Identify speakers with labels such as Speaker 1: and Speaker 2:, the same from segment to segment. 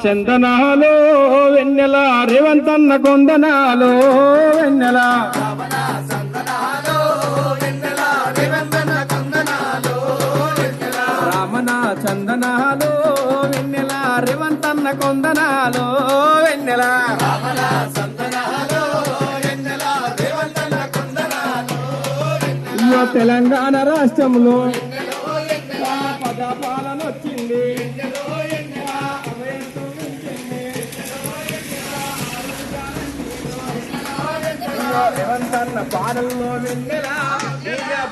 Speaker 1: చందనాలో వెన్నెల రేవంతన్న కొందనాలో వెన్నెల రామన చందనాలో వెన్నెల రేవంతన్న కొందనాలో వెన్నెల ఇయ్యో తెలంగాణ రాష్ట్రంలో పదపాలన వచ్చింది రేవంతన్న పాలనలో వెన్నెల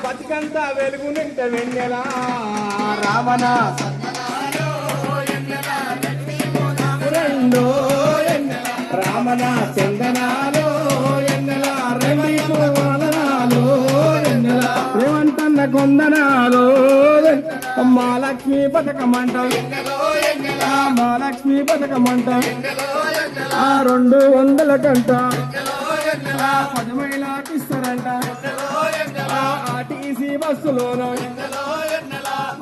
Speaker 1: బతుకంతా వెలుగు నింట వెన్నెల రామన రెండో రామన చందనాలో ఎన్నెల రెండు వదనాలో ఎన్నెల రేవంతన్న కొందనాలో మహాలక్ష్మి పథకమంటాం మహాలక్ష్మి పథకమంటాం 200 కంట 10 మహిళలకు ఇస్తారంట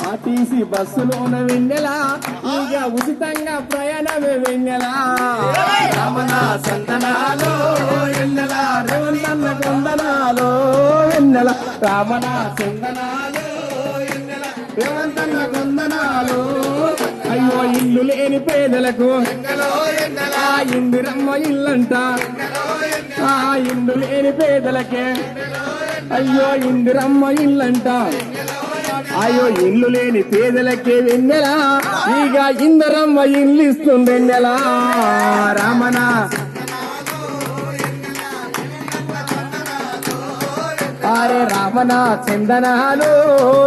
Speaker 1: ఆర్టీసీ బస్సులోన వెన్నెల ఇక ఉచితంగా ప్రయాణమే వెన్నెల రమణ సంతనాలో వెన్నెల రేవంతన్న కొందనాలో వెన్నెల రామణ చందనాలో వెన్నెల రేవంతన్న కొందనాలో అయ్యో ఇల్లు లేని పేదలకు ఇందిరమ్మ ఇల్లంట ఇల్లు లేని పేదలకే అయ్యో ఇందిరమ్మ ఇల్లంట అయ్యో ఇల్లు లేని పేదలకే వెన్నెల ఇక ఇందిరమ్మ ఇల్లు ఇస్తుంది వెన్నెల రామణ అరే రామణ చందనాలు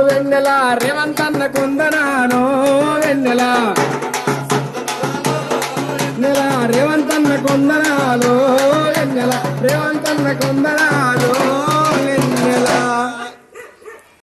Speaker 1: వెన్నెల రేవంతన్న కొందనాను వెన్నెల రేవంతన్న కొందనాలు వెన్నెల రేవంతన్న కొందనా